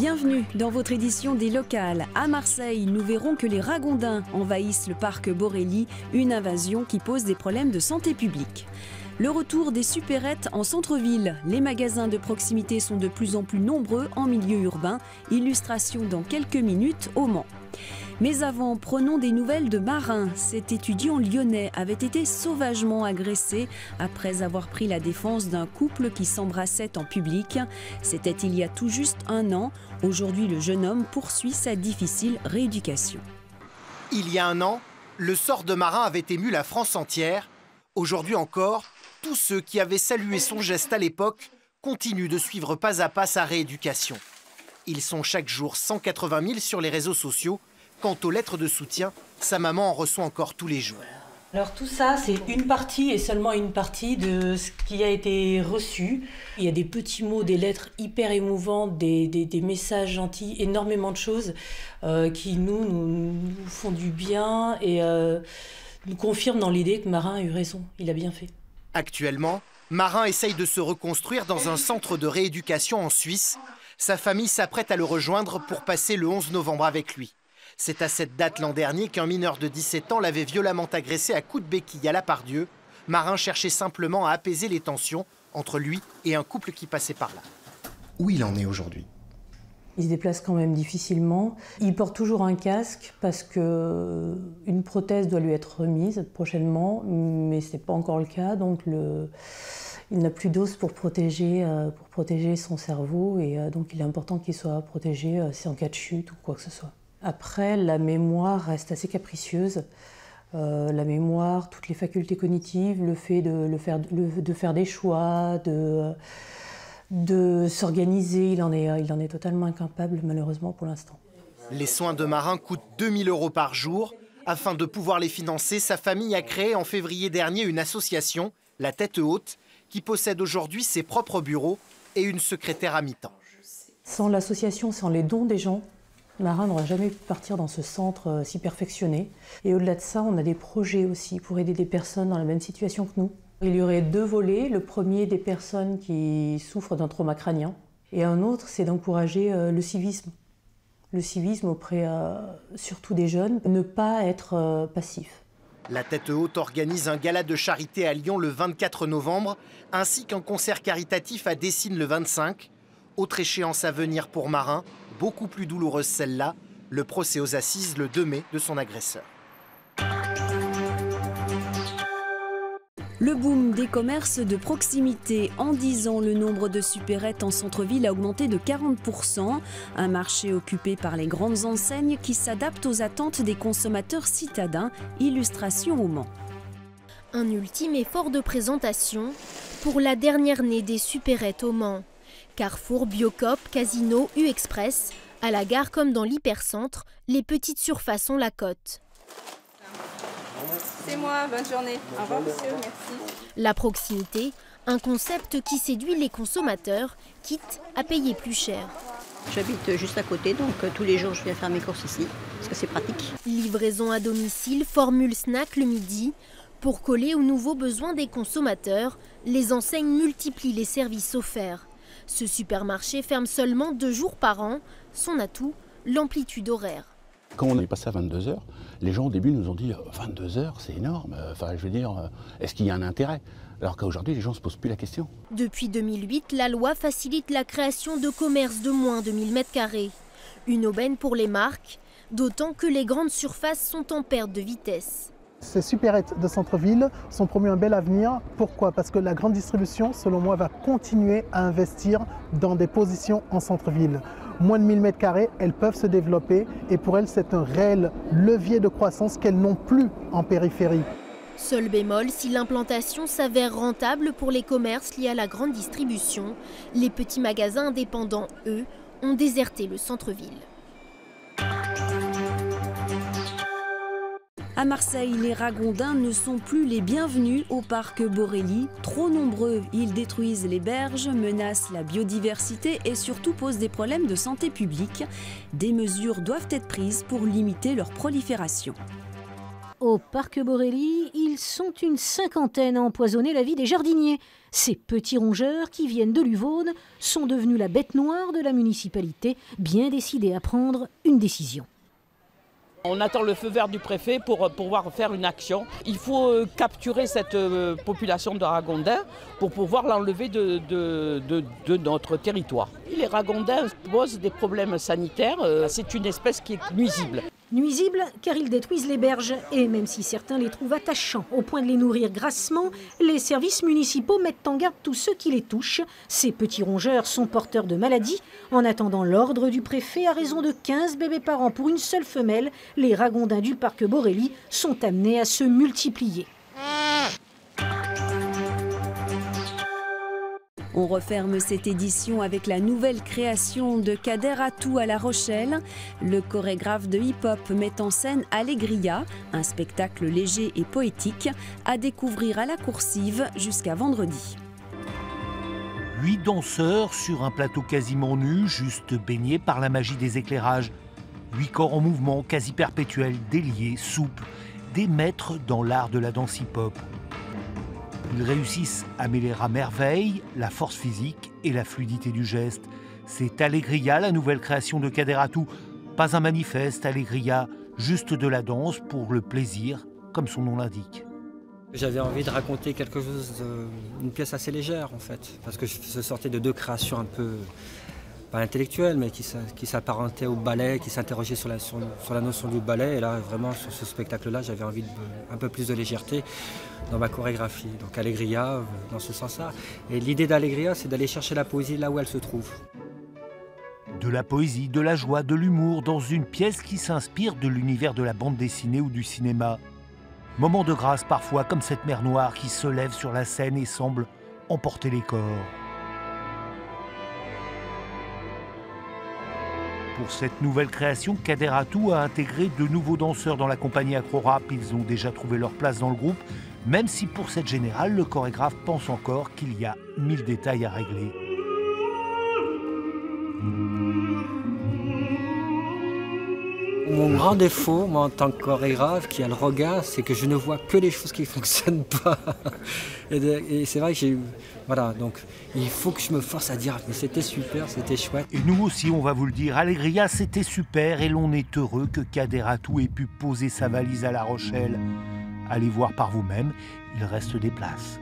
Bienvenue dans votre édition des locales. À Marseille, nous verrons que les ragondins envahissent le parc Borély, une invasion qui pose des problèmes de santé publique. Le retour des supérettes en centre-ville. Les magasins de proximité sont de plus en plus nombreux en milieu urbain. Illustration dans quelques minutes au Mans. Mais avant, prenons des nouvelles de Marin. Cet étudiant lyonnais avait été sauvagement agressé après avoir pris la défense d'un couple qui s'embrassait en public. C'était il y a tout juste un an. Aujourd'hui, le jeune homme poursuit sa difficile rééducation. Il y a un an, le sort de Marin avait ému la France entière. Aujourd'hui encore, tous ceux qui avaient salué son geste à l'époque continuent de suivre pas à pas sa rééducation. Ils sont chaque jour 180 000 sur les réseaux sociaux. Quant aux lettres de soutien, sa maman en reçoit encore tous les jours. Alors tout ça, c'est une partie et seulement une partie de ce qui a été reçu. Il y a des petits mots, des lettres hyper émouvantes, des messages gentils, énormément de choses qui nous font du bien et nous confirment dans l'idée que Marin a eu raison, il a bien fait. Actuellement, Marin essaye de se reconstruire dans un centre de rééducation en Suisse. Sa famille s'apprête à le rejoindre pour passer le 11 novembre avec lui. C'est à cette date l'an dernier qu'un mineur de 17 ans l'avait violemment agressé à coups de béquille à la Pardieu. Marin cherchait simplement à apaiser les tensions entre lui et un couple qui passait par là. Où il en est aujourd'hui? Il se déplace quand même difficilement. Il porte toujours un casque parce qu'une prothèse doit lui être remise prochainement, mais ce n'est pas encore le cas. Donc il n'a plus d'os pour protéger son cerveau et donc il est important qu'il soit protégé si en cas de chute ou quoi que ce soit. Après, la mémoire reste assez capricieuse. La mémoire, toutes les facultés cognitives, le fait de faire des choix, de s'organiser, il en est totalement incapable malheureusement pour l'instant. Les soins de Marin coûtent 2 000 € par jour. Afin de pouvoir les financer, sa famille a créé en février dernier une association, la Tête Haute, qui possède aujourd'hui ses propres bureaux et une secrétaire à mi-temps. Sans l'association, sans les dons des gens, Marin n'aurait jamais pu partir dans ce centre si perfectionné. Et au-delà de ça, on a des projets aussi pour aider des personnes dans la même situation que nous. Il y aurait 2 volets. Le premier, des personnes qui souffrent d'un trauma crânien. Et un autre, c'est d'encourager le civisme. Le civisme auprès surtout des jeunes. Ne pas être passif. La Tête Haute organise un gala de charité à Lyon le 24 novembre, ainsi qu'un concert caritatif à Dessines le 25. Autre échéance à venir pour Marin, beaucoup plus douloureuse celle-là, le procès aux assises le 2 mai de son agresseur. Le boom des commerces de proximité. En 10 ans, le nombre de supérettes en centre-ville a augmenté de 40%. Un marché occupé par les grandes enseignes qui s'adaptent aux attentes des consommateurs citadins. Illustration au Mans. Un ultime effort de présentation pour la dernière née des supérettes au Mans. Carrefour, Biocoop, Casino, U-Express. À la gare comme dans l'hypercentre, les petites surfaces ont la cote. C'est moi, bonne journée. Au revoir monsieur, merci. La proximité, un concept qui séduit les consommateurs, quitte à payer plus cher. J'habite juste à côté, donc tous les jours je viens faire mes courses ici, parce que c'est pratique. Livraison à domicile, formule snack le midi. Pour coller aux nouveaux besoins des consommateurs, les enseignes multiplient les services offerts. Ce supermarché ferme seulement 2 jours par an. Son atout, l'amplitude horaire. Quand on est passé à 22 h, les gens au début nous ont dit 22 h, c'est énorme. Enfin, je veux dire, est-ce qu'il y a un intérêt? Alors qu'aujourd'hui, les gens ne se posent plus la question. Depuis 2008, la loi facilite la création de commerces de moins de 1000 m². Une aubaine pour les marques, d'autant que les grandes surfaces sont en perte de vitesse. Ces supérettes de centre-ville sont promues un bel avenir. Pourquoi? Parce que la grande distribution, selon moi, va continuer à investir dans des positions en centre-ville. Moins de 1000 m², elles peuvent se développer et pour elles, c'est un réel levier de croissance qu'elles n'ont plus en périphérie. Seul bémol, si l'implantation s'avère rentable pour les commerces liés à la grande distribution, les petits magasins indépendants, eux, ont déserté le centre-ville. À Marseille, les ragondins ne sont plus les bienvenus au parc Borély. Trop nombreux, ils détruisent les berges, menacent la biodiversité et surtout posent des problèmes de santé publique. Des mesures doivent être prises pour limiter leur prolifération. Au parc Borelli, ils sont une cinquantaine à empoisonner la vie des jardiniers. Ces petits rongeurs qui viennent de l'Uvaune sont devenus la bête noire de la municipalité, bien décidée à prendre une décision. On attend le feu vert du préfet pour pouvoir faire une action. Il faut capturer cette population de ragondins pour pouvoir l'enlever de notre territoire. Les ragondins posent des problèmes sanitaires, c'est une espèce qui est nuisible. Nuisibles car ils détruisent les berges et même si certains les trouvent attachants au point de les nourrir grassement, les services municipaux mettent en garde tous ceux qui les touchent. Ces petits rongeurs sont porteurs de maladies. En attendant l'ordre du préfet, à raison de 15 bébés par an pour une seule femelle, les ragondins du parc Borelli sont amenés à se multiplier. On referme cette édition avec la nouvelle création de Kader Atou à La Rochelle. Le chorégraphe de hip-hop met en scène Allegria, un spectacle léger et poétique à découvrir à la Coursive jusqu'à vendredi. 8 danseurs sur un plateau quasiment nu, juste baignés par la magie des éclairages. 8 corps en mouvement, quasi perpétuels, déliés, souples, des maîtres dans l'art de la danse hip-hop. Ils réussissent à mêler à merveille la force physique et la fluidité du geste. C'est Allegria, la nouvelle création de Kader Atou. Pas un manifeste, Allegria, juste de la danse pour le plaisir, comme son nom l'indique. J'avais envie de raconter quelque chose, une pièce assez légère en fait, parce que je sortais de 2 créations un peu, pas intellectuelles, mais qui s'apparentaient au ballet, qui s'interrogeaient sur la notion du ballet. Et là, vraiment, sur ce spectacle-là, j'avais envie un peu plus de légèreté dans ma chorégraphie. Donc Allegria, dans ce sens-là. Et l'idée d'Allegria, c'est d'aller chercher la poésie là où elle se trouve. De la poésie, de la joie, de l'humour, dans une pièce qui s'inspire de l'univers de la bande dessinée ou du cinéma. Moment de grâce parfois, comme cette mer noire qui se lève sur la scène et semble emporter les corps. Pour cette nouvelle création, Kader Atou a intégré de nouveaux danseurs dans la compagnie Acro-Rap. Ils ont déjà trouvé leur place dans le groupe, même si pour cette générale, le chorégraphe pense encore qu'il y a 1000 détails à régler. Mon grand défaut, moi en tant que chorégraphe qui a le regard, c'est que je ne vois que les choses qui ne fonctionnent pas. Et c'est vrai que voilà, donc il faut que je me force à dire mais c'était super, c'était chouette. Et nous aussi, on va vous le dire, Allegria, c'était super et l'on est heureux que Kader Atou ait pu poser sa valise à La Rochelle. Allez voir par vous-même, il reste des places.